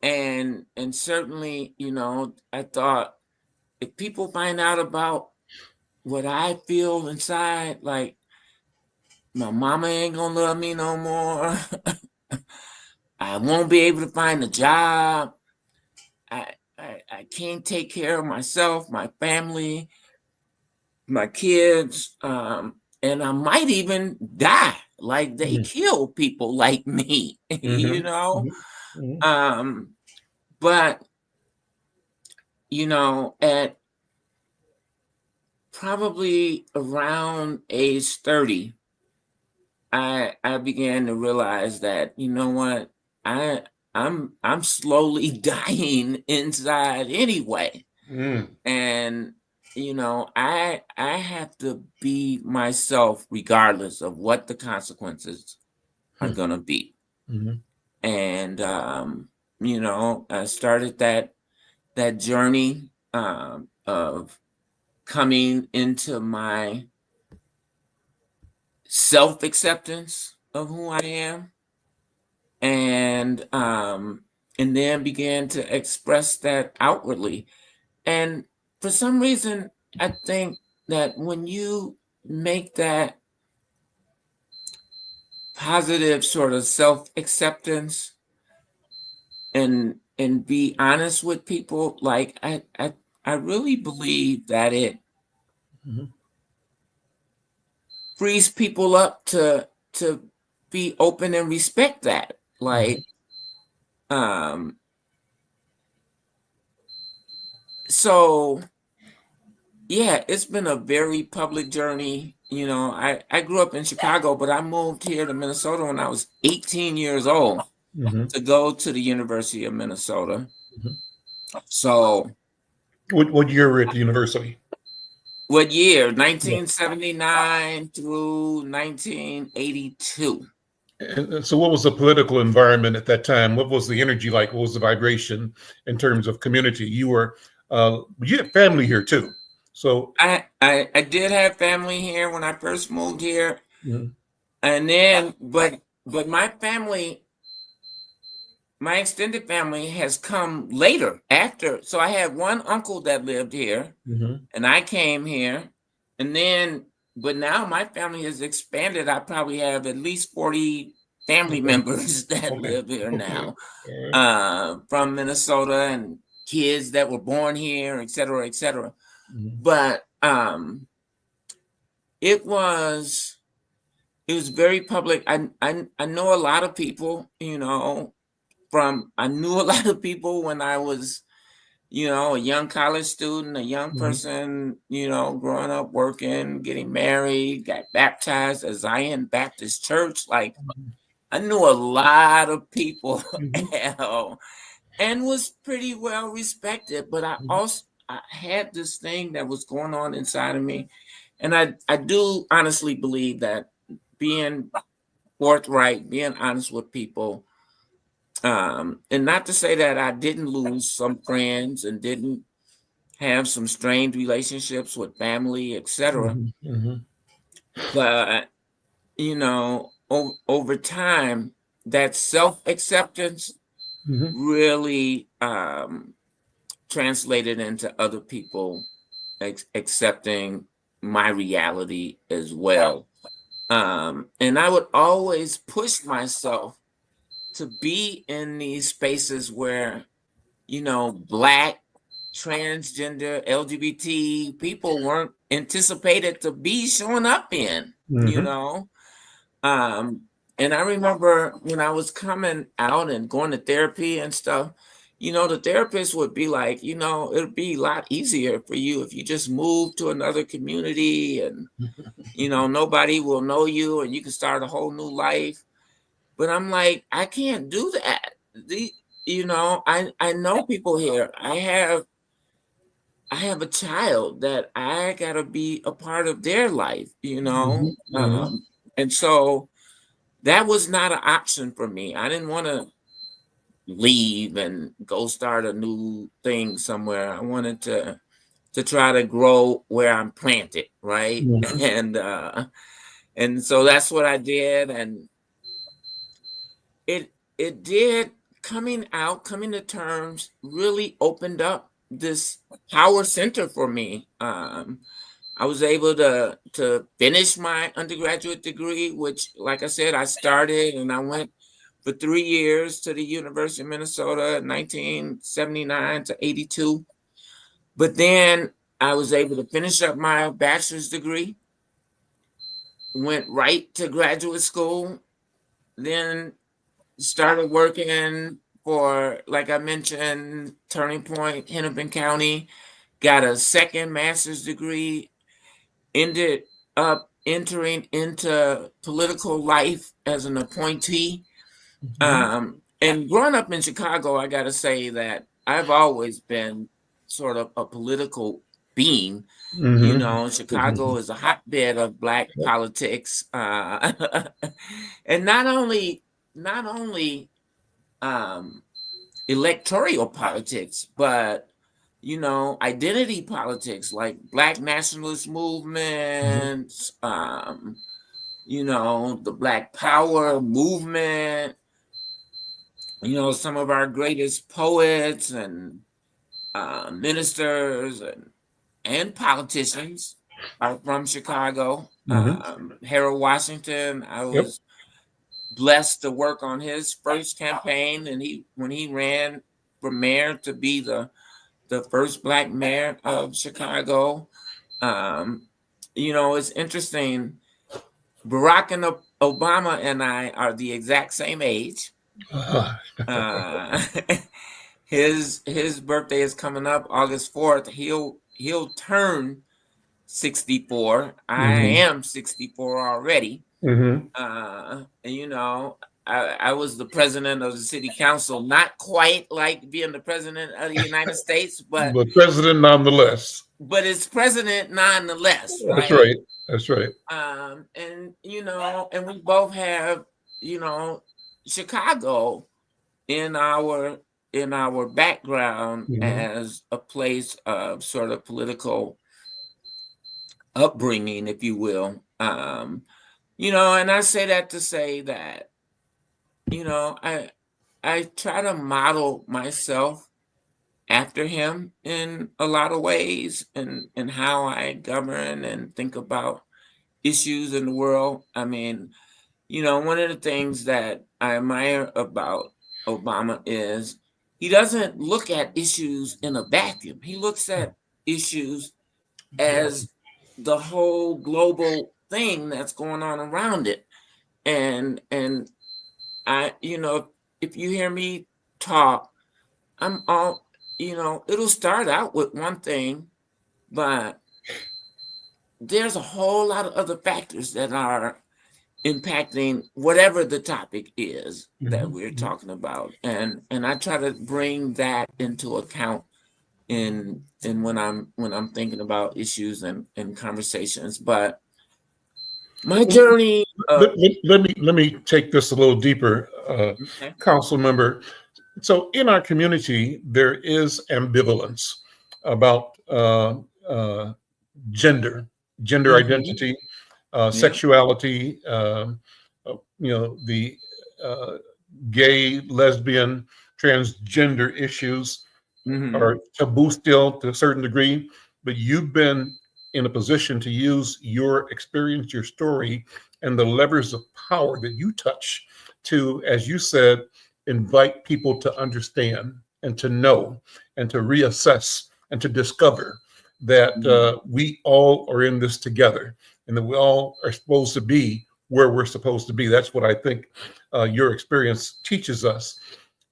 Speaker 3: And certainly, I thought if people find out about what I feel inside, like my mama ain't gonna love me no more. I won't be able to find a job. I can't take care of myself, my family, my kids, and I might even die. Like they
Speaker 1: Mhm.
Speaker 3: kill people like me,
Speaker 1: Mhm. Mhm. Mhm.
Speaker 3: Um, but at probably around age 30, I began to realize that, you know what, I I'm slowly dying inside anyway.
Speaker 1: Mm.
Speaker 3: And I have to be myself regardless of what the consequences are
Speaker 1: Hmm.
Speaker 3: gonna be.
Speaker 1: Mhm.
Speaker 3: And I started that journey of coming into my self-acceptance of who I am, and then began to express that outwardly. And for some reason, I think that when you make that positive sort of self-acceptance and be honest with people. Like I really believe that it
Speaker 1: Mhm.
Speaker 3: frees people up to be open and respect that. Like, um, so yeah, it's been a very public journey. You know, I grew up in Chicago, but I moved here to Minnesota when I was 18 years old
Speaker 1: Mhm.
Speaker 3: to go to the University of Minnesota.
Speaker 1: Mhm.
Speaker 3: So
Speaker 1: What year were you at the university?
Speaker 3: what year?
Speaker 1: Yeah.
Speaker 3: 1979 through 1982.
Speaker 1: And so, what was the political environment at that time? What was the energy like? What was the vibration in terms of community? You had family here too. So,
Speaker 3: I did have family here when I first moved here,
Speaker 1: mhm.
Speaker 3: and then but my family, my extended family has come later after. So I had one uncle that lived here,
Speaker 1: Mhm.
Speaker 3: and I came here, and then but now my family has expanded. I probably have at least 40 family
Speaker 1: Okay.
Speaker 3: members that
Speaker 1: Okay.
Speaker 3: live here
Speaker 1: Okay.
Speaker 3: now,
Speaker 1: All right.
Speaker 3: from Minnesota, and kids that were born here, et cetera, et cetera.
Speaker 1: Mhm.
Speaker 3: But it was it was very public. I know a lot of people, you know, I knew a lot of people when I was, you know, a young college student, a young
Speaker 1: Mhm.
Speaker 3: person, you know, growing up, working, getting married, got baptized at Zion Baptist Church. Like, I knew a lot of people
Speaker 1: Mhm.
Speaker 3: you know, and was pretty well respected. But
Speaker 1: Mhm.
Speaker 3: I had this thing that was going on inside of me. And I do honestly believe that being forthright, being honest with people, and not to say that I didn't lose some friends and didn't have some strained relationships with family, etc.
Speaker 1: Mhm. Mhm.
Speaker 3: But you know, over time, that self acceptance
Speaker 1: Mhm.
Speaker 3: really translated into other people accepting my reality as well. And I would always push myself to be in these spaces where, you know, Black, transgender, LGBT people weren't anticipated to be showing up in, you
Speaker 1: Mhm.
Speaker 3: know. Um, and I remember when I was coming out and going to therapy and stuff, you know, the therapist would be like, you know, it'd be a lot easier for you if you just move to another community and, you know, nobody will know you and you can start a whole new life. But I'm like, I can't do that. You know, I know people here. I have a child that I gotta be a part of their life, you know.
Speaker 1: Mhm. Mhm.
Speaker 3: And so that was not an option for me. I didn't want to leave and go start a new thing somewhere. I wanted to try to grow where I'm planted, right?
Speaker 1: Mhm.
Speaker 3: And so that's what I did, and it did. Coming to terms really opened up this power center for me. I was able to finish my undergraduate degree, which, like I said, I started and I went for 3 years to the University of Minnesota, 1979 to 82. But then I was able to finish up my bachelor's degree, went right to graduate school, then started working for, like I mentioned, Turning Point, Hennepin County, got a second master's degree, ended up entering into political life as an appointee.
Speaker 1: Mhm.
Speaker 3: And growing up in Chicago, I got to say that I've always been sort of a political being. You
Speaker 1: Mhm.
Speaker 3: know, Chicago is a hotbed of Black
Speaker 1: Yep.
Speaker 3: politics, and not only um, electoral politics, but you know, identity politics like Black nationalist
Speaker 1: Mhm.
Speaker 3: movements, you know, the Black Power movement. You know, some of our greatest poets and ministers and politicians are from Chicago.
Speaker 1: Mhm.
Speaker 3: Harold Washington, I
Speaker 1: Yep.
Speaker 3: was blessed to work on his first campaign, and when he ran for mayor to be the first Black mayor of Chicago. It's interesting. Barack and Obama and I are the exact same age. Uh, his birthday is coming up August 4th. He'll turn 64. I am 64 already. And I was the president of the city council, not quite like being the president of the United States, but
Speaker 1: president nonetheless.
Speaker 3: But it's president nonetheless, right?
Speaker 1: That's right. That's right.
Speaker 3: And we both have, Chicago in our background as a place of sort of political upbringing, if you will. And I say that to say that, I try to model myself after him in a lot of ways, and how I govern and think about issues in the world. I mean, one of the things that I admire about Obama is he doesn't look at issues in a vacuum. He looks at issues as the whole global thing that's going on around it. And I, if you hear me talk, I'm all, it'll start out with one thing, but there's a whole lot of other factors that are impacting whatever the topic is that we're talking about. And I try to bring that into account in when I'm thinking about issues and conversations. But my journey
Speaker 1: let me take this a little deeper,
Speaker 3: okay.
Speaker 1: council member. So in our community, there is ambivalence about gender identity, sexuality, the gay, lesbian, transgender issues are taboo still to a certain degree, but you've been in a position to use your experience, your story, and the levers of power that you touch to, as you said, invite people to understand and to know and to reassess and to discover that we all are in this together and that we all are supposed to be where we're supposed to be. That's what I think your experience teaches us.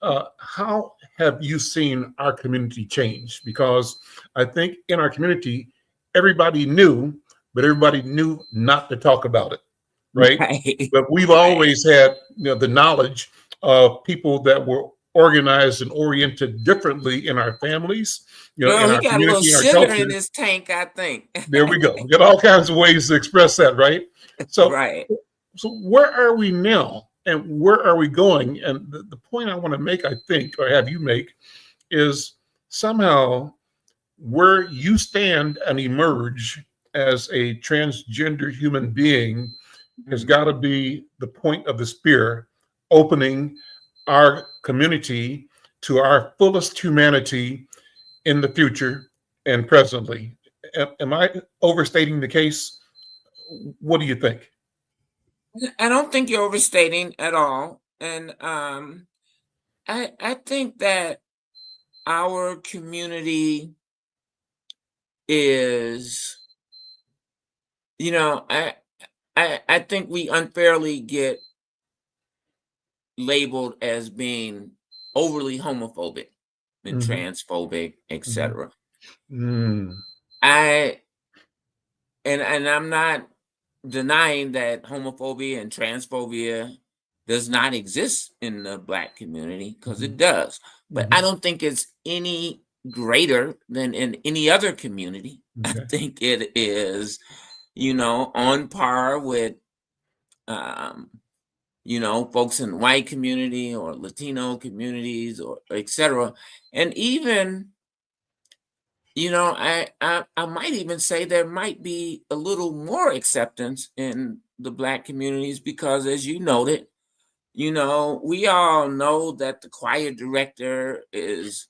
Speaker 1: How have you seen our community change? Because I think in our community, everybody knew, but everybody knew not to talk about it, right? But we've always had the knowledge of people that were organized and oriented differently in our families, in our
Speaker 3: he got
Speaker 1: community,
Speaker 3: a little
Speaker 1: in our
Speaker 3: sugar
Speaker 1: culture.
Speaker 3: in his tank, I think.
Speaker 1: There we go. We got all kinds of ways to express that, right? So, so where are we now, and where are we going? And the point I want to make, I think, or have you make, is somehow where you stand and emerge as a transgender human being has got to be the point of the spear, opening our community to our fullest humanity in the future and presently. Am I overstating the case? What do you think?
Speaker 3: I don't think you're overstating at all. And I think that our community is, I think we unfairly get labeled as being overly homophobic and transphobic, etc. And I'm not denying that homophobia and transphobia does not exist in the Black community, because it does. But I don't think it's any greater than in any other community. I think it is, on par with, folks in the white community or Latino communities or etc. And even, I might even say there might be a little more acceptance in the Black communities because, as you noted, we all know that the choir director is,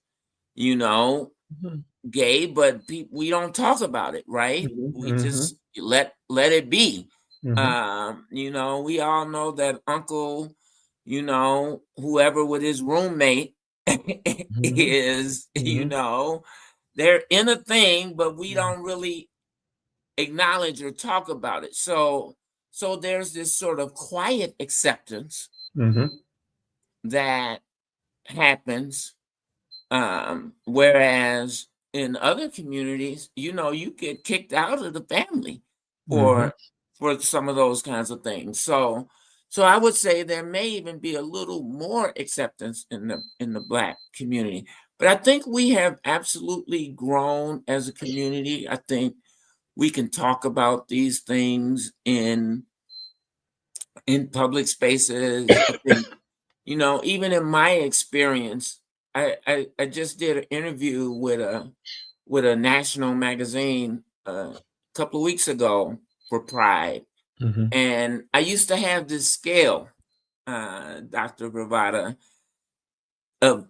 Speaker 3: gay, but we don't talk about it, right? We just let it be. You know, we all know that uncle, you know, whoever with his roommate is, you know, they're in a thing, but we don't really acknowledge or talk about it. So there's this sort of quiet acceptance that happens. Whereas in other communities, you know, you get kicked out of the family for some of those kinds of things. So I would say there may even be a little more acceptance in the Black community. But I think we have absolutely grown as a community. I think we can talk about these things in public spaces. I think, you know, even in my experience, I just did an interview with a national magazine a couple of weeks ago for Pride, and I used to have this scale, Dr. BraVada, of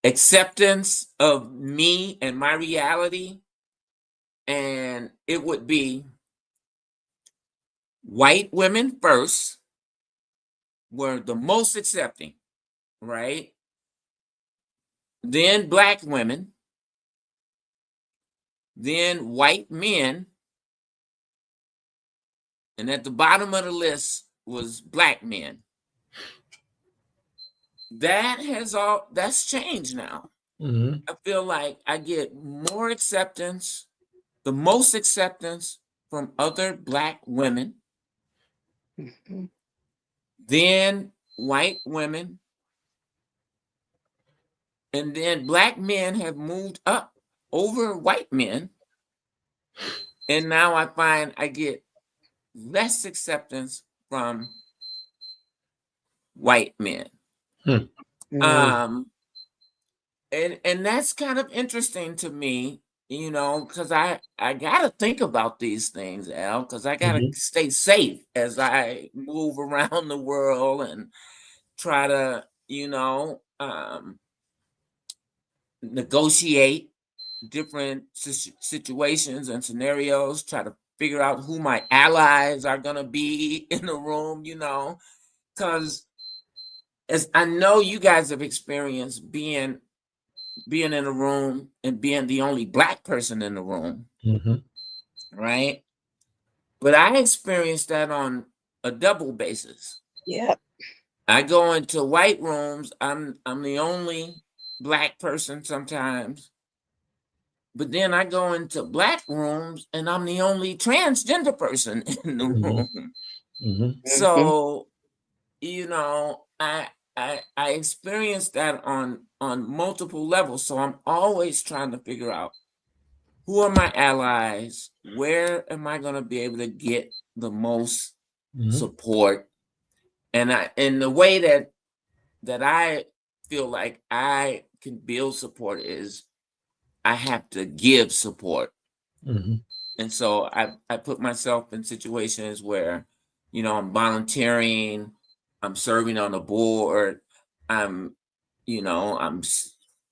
Speaker 3: acceptance of me and my reality, and it would be white women first were the most accepting, right? Then Black women, then white men, and at the bottom of the list was Black men. That's changed now. I feel like I get more acceptance, the most acceptance from other Black women, then white women, and then Black men have moved up over white men. And now I find I get less acceptance from white men. And that's kind of interesting to me, you know, because I gotta think about these things, Al, because I gotta stay safe as I move around the world and try to, you know, negotiate different situations and scenarios, try to figure out who my allies are gonna be in the room, you know, because as I know you guys have experienced being in a room and being the only Black person in the room, right? But I experienced that on a double basis.
Speaker 2: Yep.
Speaker 3: I go into white rooms, I'm the only Black person sometimes, but then I go into Black rooms and I'm the only transgender person in the room. So, you know, I experienced that on multiple levels. So I'm always trying to figure out who are my allies, where am I going to be able to get the most support, and the way that I feel like I can build support is I have to give support. And so I put myself in situations where, you know, I'm volunteering, I'm serving on a board, I'm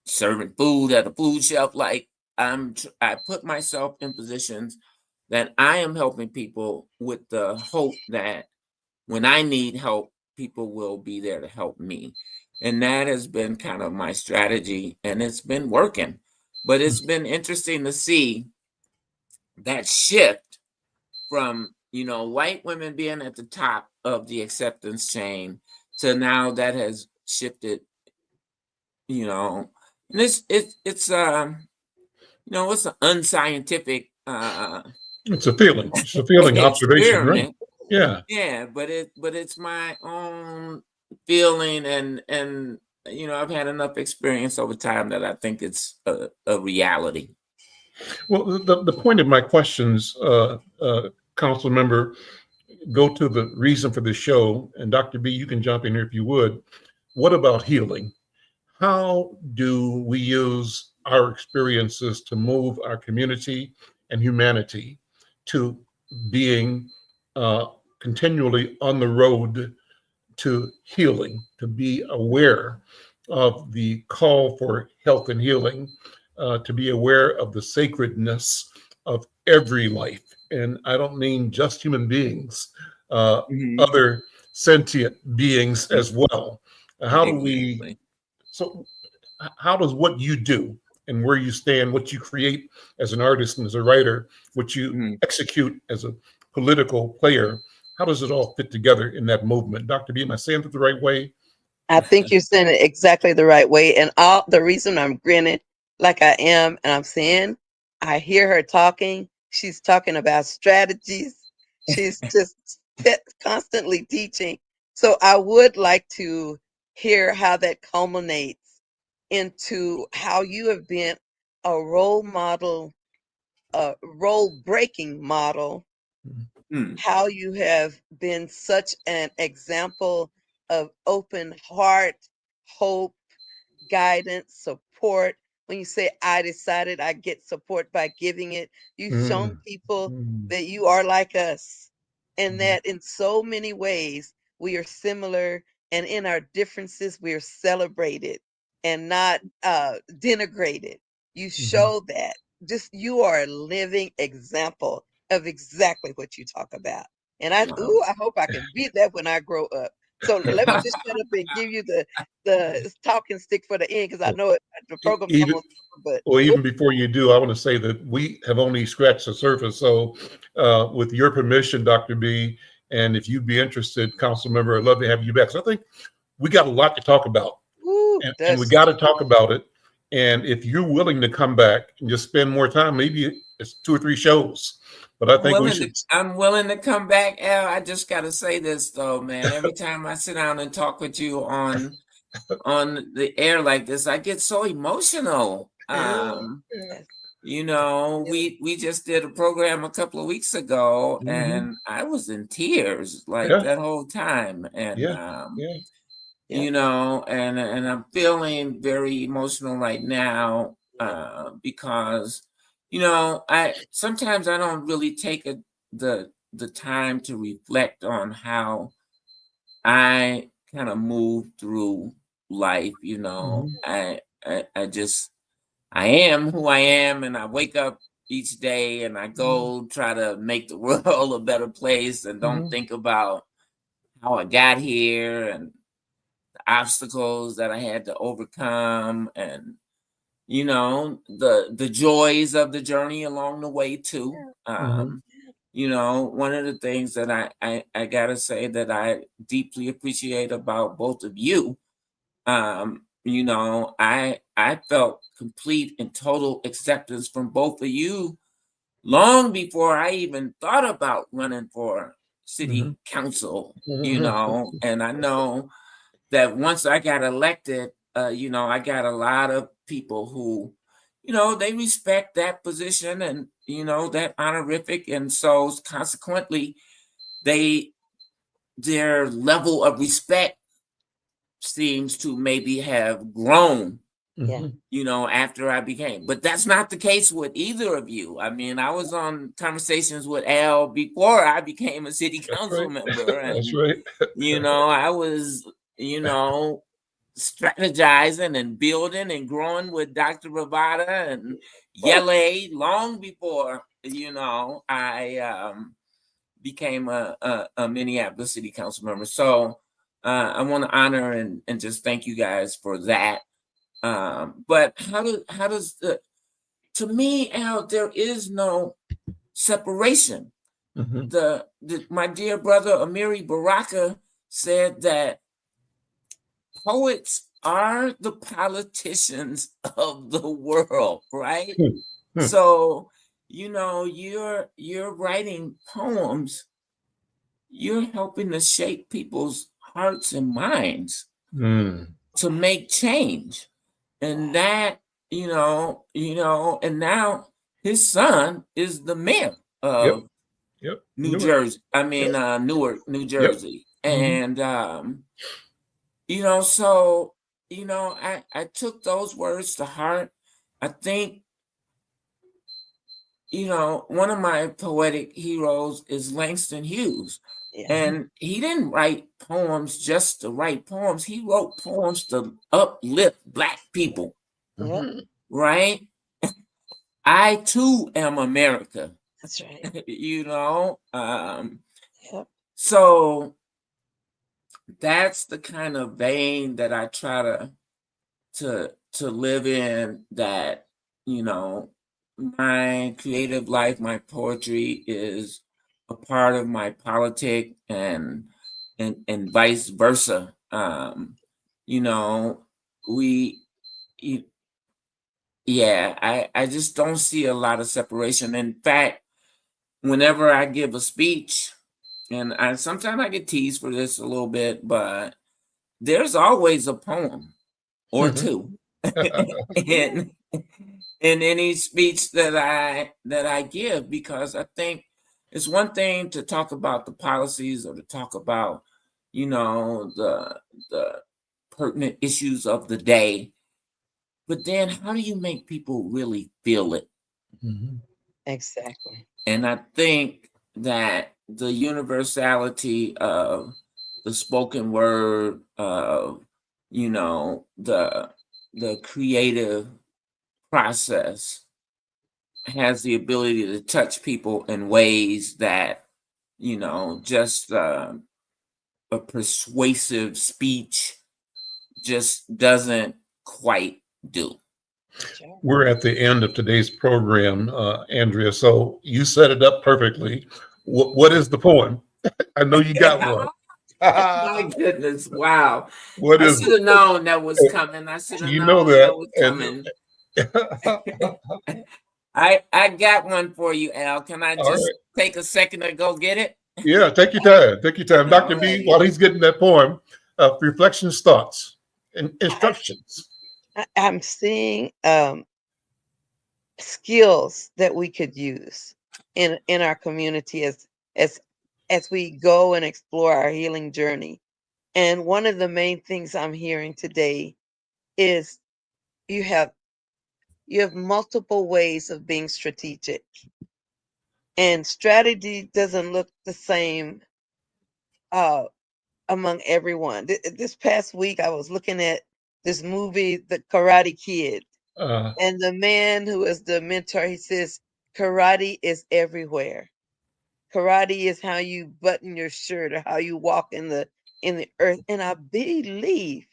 Speaker 3: serving food at a food shelf. Like I put myself in positions that I am helping people with the hope that when I need help, people will be there to help me. And that has been kind of my strategy, and it's been working. But it's been interesting to see that shift from, you know, white women being at the top of the acceptance chain to now that has shifted, you know, and it's you know, it's an unscientific
Speaker 1: It's a feeling. It's a feeling observation, right?
Speaker 3: experiment.
Speaker 1: Yeah.
Speaker 3: Yeah, but it's my own feeling, and you know, I've had enough experience over time that I think it's a reality.
Speaker 1: Well, the point of my questions, Council Member, go to the reason for this show, and Dr. B, you can jump in here if you would. What about healing? How do we use our experiences to move our community and humanity to being continually on the road to healing, to be aware of the call for health and healing, to be aware of the sacredness of every life? And I don't mean just human beings, other sentient beings as well. How do we,
Speaker 3: Exactly.
Speaker 1: so how does what you do and where you stand, what you create as an artist and as a writer, what you execute as a political player, how does it all fit together in that movement? Dr. B, am I saying it the right way?
Speaker 2: I think you're saying it exactly the right way. And all the reason I'm grinning like I am, and I'm saying, I hear her talking. She's talking about strategies. She's just constantly teaching. So I would like to hear how that culminates into how you have been a role model, a role breaking model, how you have been such an example of open heart, hope, guidance, support. When you say, I decided, I get support by giving it, you've shown people that you are like us, and that in so many ways we are similar, and in our differences we are celebrated and not denigrated. You show that. Just, you are a living example of exactly what you talk about. And I hope I can be that when I grow up. So let me just shut up and give you the talking stick for the end, because I know the program's
Speaker 1: Even
Speaker 2: almost over.
Speaker 1: Well,
Speaker 2: But
Speaker 1: even before you do, I want to say that we have only scratched the surface. So, with your permission, Dr. B, and if you'd be interested, Council Member, I'd love to have you back. So I think we got a lot to talk about, and we got to talk about it. And if you're willing to come back and just spend more time, maybe it's 2 or 3 shows. But I think we should.
Speaker 3: I'm willing to come back, Al. I just got to say this though, man. Every time I sit down and talk with you on the air like this, I get so emotional. You know, we just did a program a couple of weeks ago, and I was in tears like that whole time, and you know, and I'm feeling very emotional right now because, you know, I sometimes I don't really take the time to reflect on how I kind of move through life. You know, I just I am who I am, and I wake up each day and I go try to make the world a better place, and don't think about how I got here and obstacles that I had to overcome, and you know, the joys of the journey along the way too. You know, one of the things that I gotta say that I deeply appreciate about both of you, you know, I felt complete and total acceptance from both of you long before I even thought about running for city council, you know, and I know that once I got elected, you know, I got a lot of people who, you know, they respect that position and, you know, that honorific. And so consequently, their level of respect seems to maybe have grown, you know, after I became. But that's not the case with either of you. I mean, I was on conversations with Al before I became a city council member. And,
Speaker 1: That's right.
Speaker 3: you know, I was, you know, strategizing and building and growing with Dr. BraVada and Yele long before, you know, I became a Minneapolis City Council member. So I want to honor and just thank you guys for that. But how does to me, Al, there is no separation. My dear brother Amiri Baraka said that poets are the politicians of the world, right? So, you know, you're writing poems, you're helping to shape people's hearts and minds to make change. And that, you know, and now his son is the mayor of New Jersey. I mean, Newark, New Jersey. And you know, so, you know, I took those words to heart. I think, you know, one of my poetic heroes is Langston Hughes. And he didn't write poems just to write poems. He wrote poems to uplift Black people. Right? I too am America.
Speaker 2: That's right.
Speaker 3: You know, So that's the kind of vein that I try to live in, that, you know, my creative life, my poetry is a part of my politic, and vice versa. You know, we y- yeah, I just don't see a lot of separation. In fact, whenever I give a speech, and I sometimes I get teased for this a little bit, but there's always a poem or two in any speech that I give, because I think it's one thing to talk about the policies, or to talk about, the pertinent issues of the day, but then how do you make people really feel it?
Speaker 1: Mhm.
Speaker 2: Exactly.
Speaker 3: And I think that the universality of the spoken word, of, the creative process, has the ability to touch people in ways that, just a persuasive speech just doesn't quite do.
Speaker 2: Sure.
Speaker 1: We're at the end of today's program, Andrea. So you set it up perfectly. What is the poem? I know you got one.
Speaker 3: My goodness, wow.
Speaker 1: What
Speaker 3: I
Speaker 1: is
Speaker 3: should have known that was
Speaker 1: it?
Speaker 3: coming. I should have
Speaker 1: You know
Speaker 3: known that
Speaker 1: that,
Speaker 3: was
Speaker 1: and
Speaker 3: coming. I got one for you, Al. Can I
Speaker 1: all
Speaker 3: just
Speaker 1: right.
Speaker 3: take a second to go get it?
Speaker 1: Yeah, take your time. Take your time,
Speaker 3: All
Speaker 1: Dr. V.
Speaker 3: righty.
Speaker 1: While he's getting that poem, reflections, thoughts, and
Speaker 2: I,
Speaker 1: instructions.
Speaker 2: I'm seeing skills that we could use in our community as as we go and explore our healing journey. And one of the main things I'm hearing today is you have you have multiple ways of being strategic. And strategy doesn't look the same uh, among everyone. This past week, I was looking at this movie, The Karate Kid,
Speaker 1: Uh,
Speaker 2: and the man who is the mentor, he says, karate is everywhere. Karate is how you button your shirt or how you walk in the earth. And I believe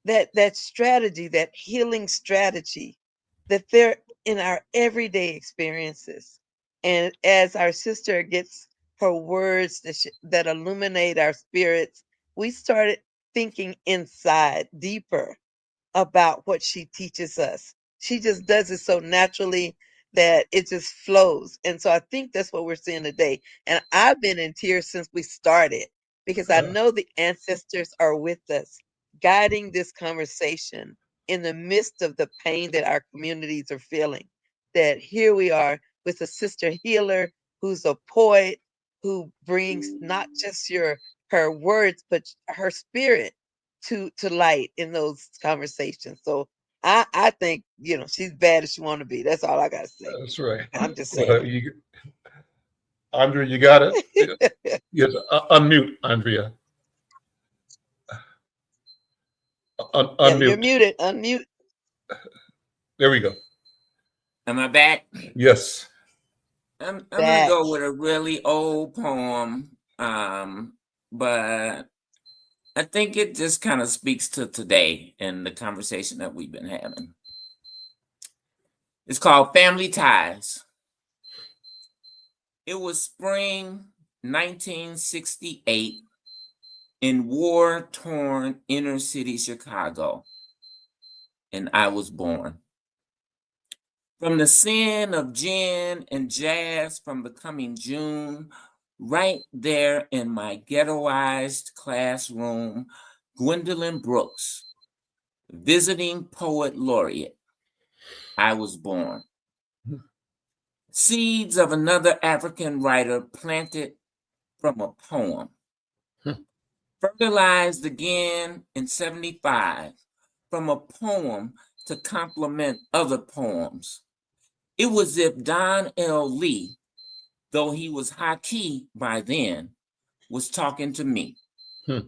Speaker 2: that strategy, that healing strategy, that they're in our everyday experiences. And as our sister gets her words that illuminate our spirits, we started thinking inside deeper about what she teaches us. She just does it so naturally that it just flows. And so I think that's what we're seeing today. And I've been in tears since we started because I
Speaker 1: uh,
Speaker 2: know the ancestors are with us, guiding this conversation in the midst of the pain that our communities are feeling. That here we are with a sister healer who's a poet who brings not just her words, but her spirit to light in those conversations. So I think she's bad as she want to be. That's all I gotta say.
Speaker 1: that's right.
Speaker 2: I'm just saying.
Speaker 1: Andrea, you got it. Yes, unmute, Andrea.
Speaker 2: Yeah, you're
Speaker 1: Unmute.
Speaker 2: muted. Unmute
Speaker 1: There we go.
Speaker 3: Am I back?
Speaker 1: Yes.
Speaker 3: I'm gonna
Speaker 2: back.
Speaker 3: go with a really old poem, but I think it just kind of speaks to today and the conversation that we've been having. It's called Family Ties. It was spring 1968 in war-torn inner city Chicago, and I was born. From the sin of gin and jazz from the coming June, right there in my ghettoized classroom, Gwendolyn Brooks, visiting poet laureate, I was born. Seeds of another African writer planted from a poem, fertilized again in 75 from a poem to complement other poems. It was as if Don L. Lee, though he was high key by then, was talking to me.
Speaker 1: Hmm.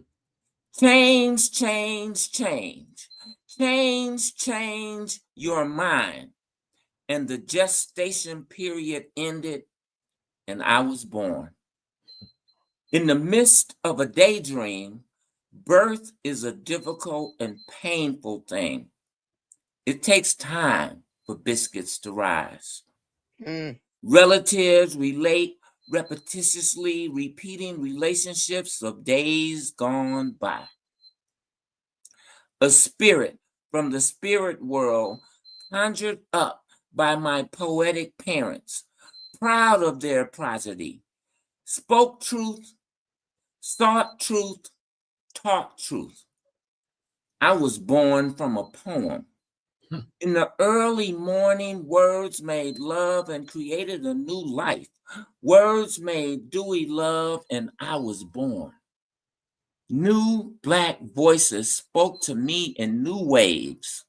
Speaker 3: Change, change, change. Change, change your mind. And the gestation period ended, and I was born. In the midst of a daydream, birth is a difficult and painful thing. It takes time for biscuits to rise. Relatives relate repetitiously, repeating relationships of days gone by. A spirit from the spirit world conjured up by my poetic parents, proud of their prosody, spoke truth, sought truth, taught truth. I was born from a poem. In the early morning, words made love and created a new life. Words made dewy love, and I was born. New Black voices spoke to me in new waves,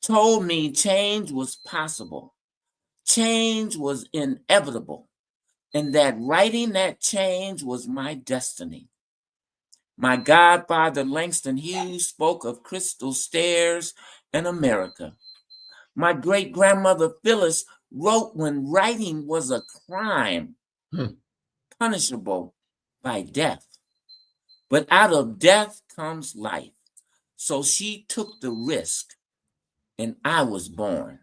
Speaker 3: told me change was possible, change was inevitable, and that writing that change was my destiny. My godfather, Langston Hughes, spoke of crystal stairs and America. My great-grandmother, Phyllis, wrote when writing was a crime, punishable by death. But out of death comes life. So she took the risk, and I was born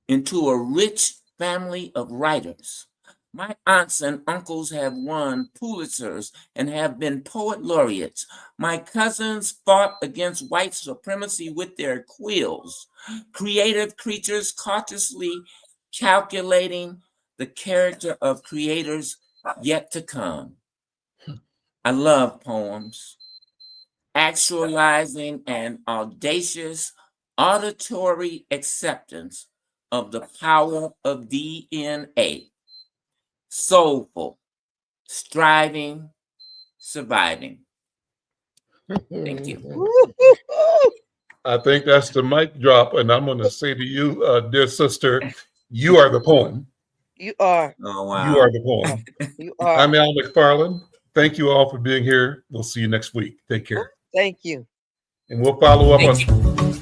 Speaker 3: into a rich family of writers. My aunts and uncles have won Pulitzers and have been poet laureates. My cousins fought against white supremacy with their quills, creative creatures cautiously calculating the character of creators yet to come. I love poems, actualizing an audacious auditory acceptance of the power of DNA. Soulful, striving, surviving. Thank you.
Speaker 1: I think that's the mic drop. And I'm going to say to you, dear sister, you are the poem.
Speaker 2: You are.
Speaker 3: Oh, wow.
Speaker 1: You are the poem.
Speaker 2: You are.
Speaker 1: I'm Al McFarlane. Thank you all for being here. We'll see you next week. Take care.
Speaker 2: Thank you.
Speaker 1: And we'll follow up
Speaker 3: Thank
Speaker 1: on
Speaker 3: you.